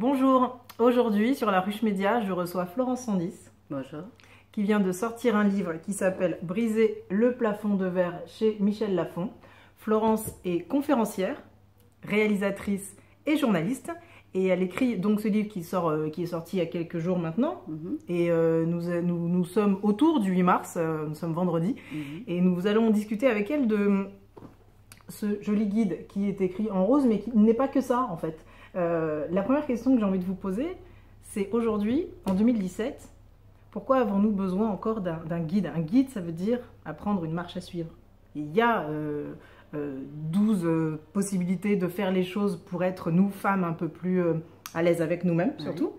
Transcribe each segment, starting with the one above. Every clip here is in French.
Bonjour, aujourd'hui sur la Ruche Média, je reçois Florence Sandis. Bonjour. Qui vient de sortir un livre qui s'appelle Briser le plafond de verre chez Michel Lafon. Florence est conférencière, réalisatrice et journaliste. Et elle écrit donc ce livre qui est sorti il y a quelques jours maintenant. Et nous sommes autour du 8 mars, nous sommes vendredi. Et nous allons discuter avec elle de ce joli guide qui est écrit en rose, mais qui n'est pas que ça en fait. La première question que j'ai envie de vous poser, c'est aujourd'hui, en 2017, pourquoi avons-nous besoin encore d'un guide? Un guide, ça veut dire apprendre une marche à suivre. Il y a 12 possibilités de faire les choses pour être, nous, femmes, un peu plus à l'aise avec nous-mêmes, surtout.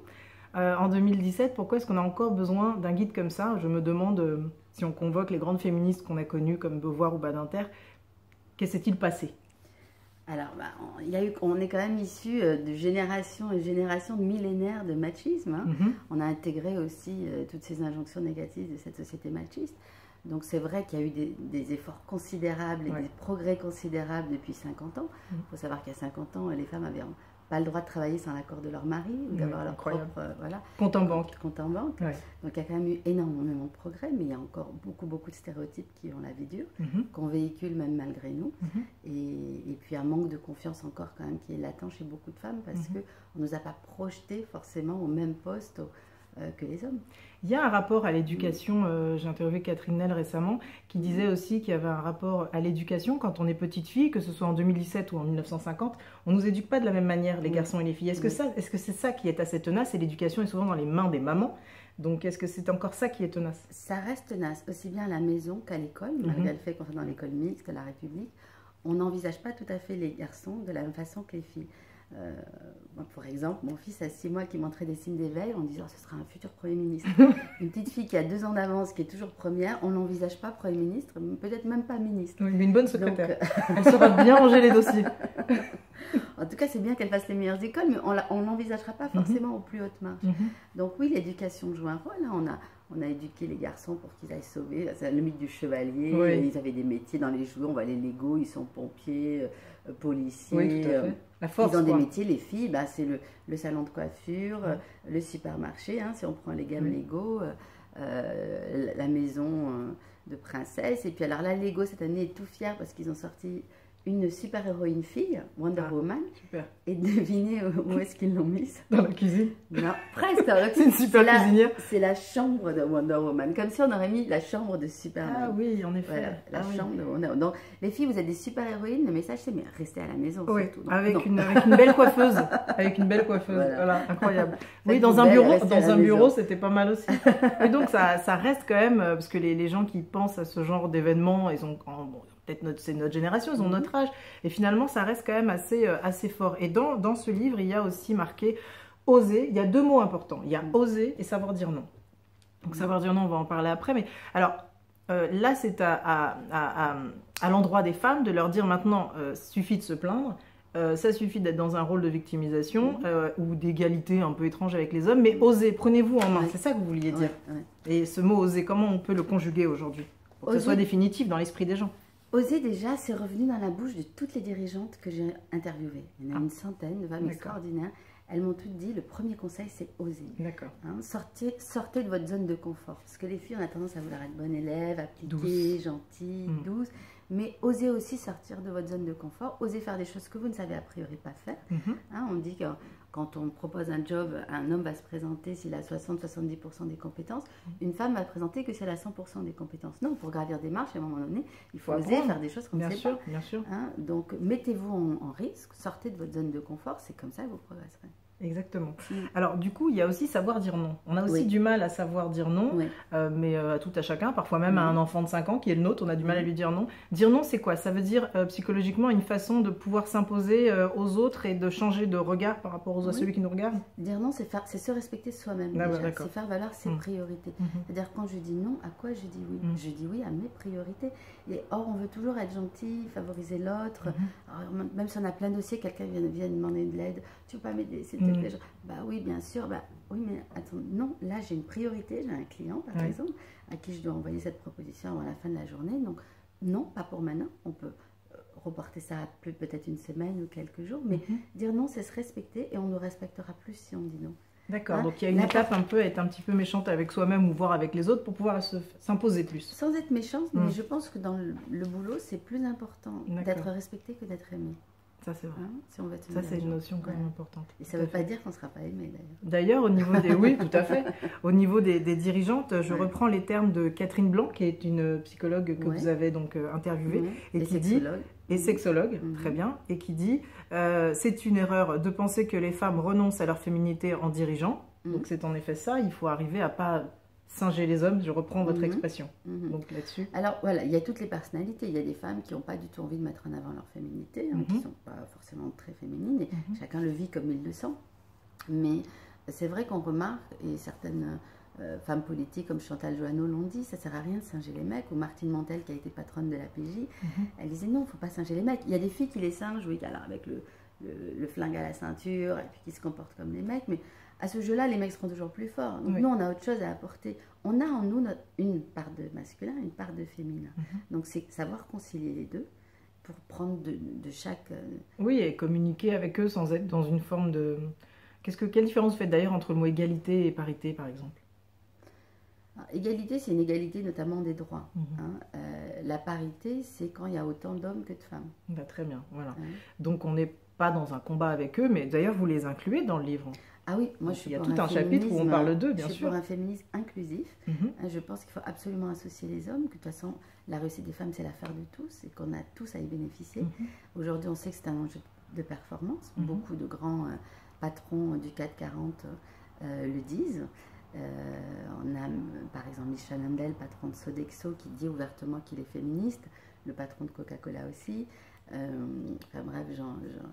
En 2017, pourquoi est-ce qu'on a encore besoin d'un guide comme ça? Je me demande, si on convoque les grandes féministes qu'on a connues, comme Beauvoir ou Badinter, qu'est-ce qui s'est-il passé? Alors, on est quand même issus de générations et générations de millénaires de machisme. On a intégré aussi toutes ces injonctions négatives de cette société machiste. Donc c'est vrai qu'il y a eu des efforts considérables et des progrès considérables depuis 50 ans. Il faut savoir qu'à 50 ans, les femmes n'avaient pas le droit de travailler sans l'accord de leur mari ou d'avoir leur propre compte en banque. Donc il y a quand même eu énormément de progrès, mais il y a encore beaucoup de stéréotypes qui ont la vie dure, qu'on véhicule même malgré nous. Et puis un manque de confiance encore quand même qui est latent chez beaucoup de femmes parce qu'on ne nous a pas projetés forcément au même poste que les hommes. Il y a un rapport à l'éducation, j'ai interviewé Catherine Nel récemment, qui disait aussi qu'il y avait un rapport à l'éducation quand on est petite fille, que ce soit en 2017 ou en 1950, on ne nous éduque pas de la même manière, les garçons et les filles. Est-ce que c'est ça qui est assez tenace? Et l'éducation est souvent dans les mains des mamans. Donc est-ce que c'est encore ça qui est tenace? Ça reste tenace, aussi bien à la maison qu'à l'école, malgré le fait qu'on soit dans l'école mixte, la République. On n'envisage pas tout à fait les garçons de la même façon que les filles. Par exemple, mon fils a 6 mois qui montrait des signes d'éveil en disant ce sera un futur Premier ministre. Une petite fille qui a 2 ans d'avance, qui est toujours première, on n'envisage pas Premier ministre, peut-être même pas ministre. Oui, mais une bonne secrétaire. Donc, elle saura bien ranger les dossiers. En tout cas, c'est bien qu'elle fasse les meilleures écoles, mais on n'envisagera pas forcément aux plus hautes marches. Donc oui, l'éducation joue un rôle. On a éduqué les garçons pour qu'ils aillent sauver. C'est le mythe du chevalier. Ils avaient des métiers dans les jouets. On voit les Lego, ils sont pompiers, policiers. Oui, tout à fait. La force, ils ont des métiers. Les filles, c'est le salon de coiffure, le supermarché. Si on prend les gammes Lego, la maison de princesse. Et puis alors là, Lego cette année est tout fier parce qu'ils ont sorti une super héroïne fille, Wonder Woman. Super. Et devinez où est-ce qu'ils l'ont mise? Dans la cuisine. Non, presque. C'est une super cuisinière. C'est la chambre de Wonder Woman, comme si on aurait mis la chambre de Superman. Ah oui, en effet. Voilà, la chambre de Wonder Woman. Donc, les filles, vous êtes des super héroïnes. Le message, c'est bien, restez à la maison. Oui, surtout. Donc, avec une belle coiffeuse. Avec une belle coiffeuse. Voilà, incroyable. Oui, dans un bureau, c'était pas mal aussi. Et donc, ça reste quand même, parce que les gens qui pensent à ce genre d'événements, ils ont... peut-être c'est notre génération, ils ont notre âge. Et finalement, ça reste quand même assez fort. Et dans ce livre, il y a aussi marqué oser. Il y a 2 mots importants. Il y a oser et savoir dire non. Donc savoir dire non, on va en parler après. Mais alors, là, c'est à l'endroit des femmes de leur dire maintenant, suffit de se plaindre. Ça suffit d'être dans un rôle de victimisation ou d'égalité un peu étrange avec les hommes. Mais oser, prenez-vous en main. C'est ça que vous vouliez dire. Et ce mot oser, comment on peut le conjuguer aujourd'hui pour que ce soit définitif dans l'esprit des gens? Oser, déjà, c'est revenu dans la bouche de toutes les dirigeantes que j'ai interviewées. Il y en a une centaine de femmes extraordinaires. Elles m'ont toutes dit, le premier conseil, c'est oser. D'accord. Sortez de votre zone de confort. Parce que les filles, on a tendance à vouloir être bonne élève, appliquée, gentille, douce. Mais osez aussi sortir de votre zone de confort. Osez faire des choses que vous ne savez a priori pas faire. On dit que quand on propose un job, un homme va se présenter s'il a 60-70% des compétences. Une femme va présenter que si elle a 100% des compétences. Non, pour gravir des marches, à un moment donné, il faut oser faire des choses qu'on ne sait pas. Bien sûr. Donc, mettez-vous en risque, sortez de votre zone de confort, c'est comme ça que vous progresserez. Exactement. Alors du coup, il y a aussi savoir dire non. On a aussi du mal à savoir dire non, mais à tout à chacun, parfois même à un enfant de 5 ans qui est le nôtre, on a du mal à lui dire non. Dire non, c'est quoi? Ça veut dire psychologiquement une façon de pouvoir s'imposer aux autres et de changer de regard par rapport à celui qui nous regarde. Dire non, c'est se respecter soi-même. C'est faire valoir ses priorités. C'est-à-dire quand je dis non, à quoi je dis oui? Je dis oui à mes priorités. Et or, on veut toujours être gentil, favoriser l'autre. Même si on a plein de dossiers, quelqu'un vient demander de l'aide. Tu veux pas m'aider, s'il te plaît? Bah oui, bien sûr. Bah oui, mais attends, non, là j'ai une priorité. J'ai un client, par exemple, à qui je dois envoyer cette proposition avant la fin de la journée. Donc, non, pas pour maintenant. On peut reporter ça à peut-être une semaine ou quelques jours, mais dire non, c'est se respecter et on nous respectera plus si on dit non. D'accord, donc il y a une étape un peu, être un petit peu méchante avec soi-même ou voir avec les autres pour pouvoir s'imposer plus. Sans être méchante, mais je pense que dans le boulot, c'est plus important d'être respecté que d'être aimé. Ça, c'est vrai. Si on veut être ça, c'est une notion quand même importante. Et ça ne veut pas dire qu'on ne sera pas aimé, d'ailleurs. D'ailleurs, au niveau des... Oui, tout à fait. Au niveau des dirigeantes, je reprends les termes de Catherine Blanc, qui est une psychologue que vous avez donc interviewée, et qui dit... Et sexologue, très bien, et qui dit c'est une erreur de penser que les femmes renoncent à leur féminité en dirigeant. Donc c'est en effet ça, il faut arriver à pas singer les hommes, je reprends votre expression. Donc là-dessus. Alors voilà, il y a toutes les personnalités, il y a des femmes qui n'ont pas du tout envie de mettre en avant leur féminité, qui ne sont pas forcément très féminines, et chacun le vit comme il le sent. Mais c'est vrai qu'on remarque, et certaines femmes politiques comme Chantal Joanneau l'ont dit, ça ne sert à rien de singer les mecs, ou Martine Montel qui a été patronne de la PJ, elle disait non, il ne faut pas singer les mecs. Il y a des filles qui les singent, oui, alors avec le flingue à la ceinture, et puis qui se comportent comme les mecs, mais à ce jeu-là, les mecs seront toujours plus forts. Donc nous, on a autre chose à apporter. On a en nous une part de masculin, une part de féminin. Donc c'est savoir concilier les deux pour prendre de chaque... Oui, et communiquer avec eux sans être dans une forme de... Quelle différence vous faites d'ailleurs entre le mot égalité et parité, par exemple? Alors, égalité, c'est une égalité notamment des droits. La parité, c'est quand il y a autant d'hommes que de femmes. Bah, très bien, voilà. Donc on n'est pas dans un combat avec eux, mais d'ailleurs vous les incluez dans le livre. Ah oui, moi je suis pour il y a tout un chapitre où on parle d'eux, bien sûr. Je suis pour un féminisme inclusif. Je pense qu'il faut absolument associer les hommes, que de toute façon, la réussite des femmes, c'est l'affaire de tous et qu'on a tous à y bénéficier. Aujourd'hui, on sait que c'est un enjeu de performance. Beaucoup de grands patrons du CAC 40 le disent. On a par exemple Michel Handel, patron de Sodexo, qui dit ouvertement qu'il est féministe. Le patron de Coca-Cola aussi. Enfin bref,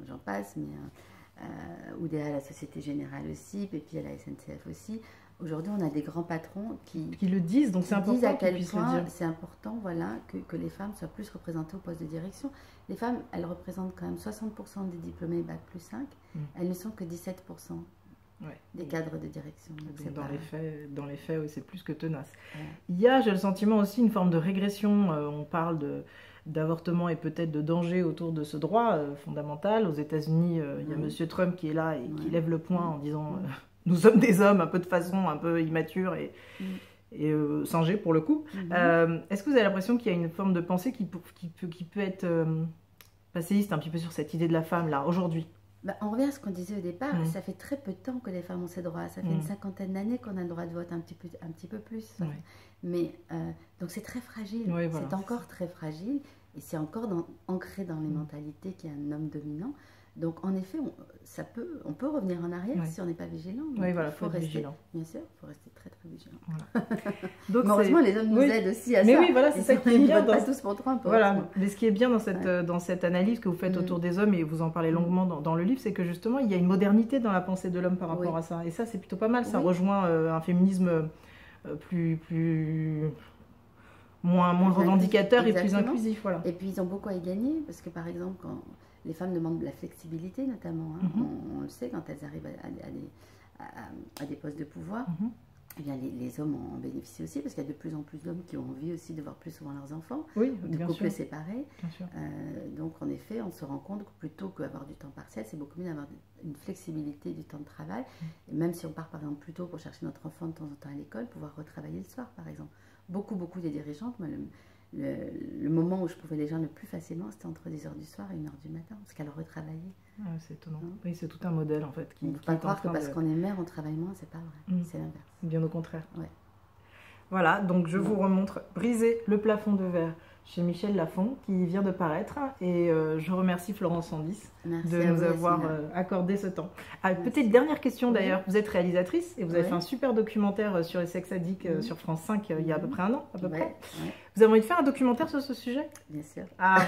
j'en passe, mais... Oudéa à la Société Générale aussi, Pépi à la SNCF aussi. Aujourd'hui, on a des grands patrons qui le disent, donc c'est important à quel point c'est important, voilà, que les femmes soient plus représentées au poste de direction. Les femmes, elles représentent quand même 60% des diplômés Bac plus 5, elles ne sont que 17% des cadres de direction. Donc dans les faits, oui, c'est plus que tenace. Il y a, j'ai le sentiment aussi, une forme de régression, on parle d'avortement et peut-être de danger autour de ce droit fondamental. Aux États-Unis, il y a M. Trump qui est là et qui lève le poing en disant nous sommes des hommes un peu de façon un peu immature et singés pour le coup. Est-ce que vous avez l'impression qu'il y a une forme de pensée qui peut être passéiste un petit peu sur cette idée de la femme là aujourd'hui? On revient à ce qu'on disait au départ, ça fait très peu de temps que les femmes ont ces droits, ça fait une cinquantaine d'années qu'on a le droit de vote, un petit peu plus. Mais donc c'est très fragile, c'est encore très fragile et c'est encore ancré dans les mentalités qu'il y a un homme dominant. Donc en effet, on peut revenir en arrière si on n'est pas vigilant. Oui, voilà, il faut rester vigilant. Bien sûr, il faut rester très très vigilant. Donc, mais heureusement, les hommes nous aident aussi à ça. Mais oui, voilà, c'est ça qui est bien. Pas tous pour Trump. Voilà, mais ce qui est bien dans cette analyse que vous faites autour des hommes, et vous en parlez longuement dans le livre, c'est que justement, il y a une modernité dans la pensée de l'homme par rapport à ça. Et ça, c'est plutôt pas mal. Ça rejoint un féminisme moins revendicateur et plus inclusif. Voilà. Et puis, ils ont beaucoup à y gagner, parce que par exemple, quand les femmes demandent de la flexibilité, notamment, on le sait, quand elles arrivent à des postes de pouvoir, eh bien, les hommes en bénéficient aussi, parce qu'il y a de plus en plus d'hommes qui ont envie aussi de voir plus souvent leurs enfants, de couples séparés. Donc, en effet, on se rend compte que plutôt qu'avoir du temps partiel, c'est beaucoup mieux d'avoir une flexibilité du temps de travail. Et même si on part, par exemple, plus tôt pour chercher notre enfant de temps en temps à l'école, pouvoir retravailler le soir, par exemple. Beaucoup des dirigeantes, moi, le moment où je pouvais les joindre le plus facilement, c'était entre 10h du soir et 1h du matin, parce qu'elles retravaillaient. C'est étonnant. Oui, c'est tout un modèle, en fait. On ne peut pas croire que parce qu'on est mère, on travaille moins, c'est pas vrai. C'est l'inverse. Bien au contraire. Voilà, donc je vous remontre Briser le plafond de verre chez Michel Lafon, qui vient de paraître. Et je remercie Florence Sandis de nous avoir accordé ce temps. Petite dernière question d'ailleurs. Vous êtes réalisatrice et vous avez fait un super documentaire sur les sex addicts sur France 5 il y a à peu près un an, à peu près. Vous avez envie de faire un documentaire sur ce sujet? Bien sûr. Ah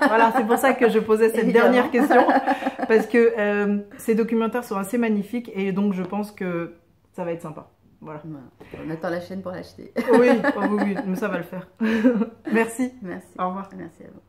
voilà, c'est pour ça que je posais cette dernière question. Parce que ces documentaires sont assez magnifiques et donc je pense que ça va être sympa. Voilà. On attend la chaîne pour l'acheter. Oui, mais ça va le faire. Merci. Merci. Au revoir. Merci à vous.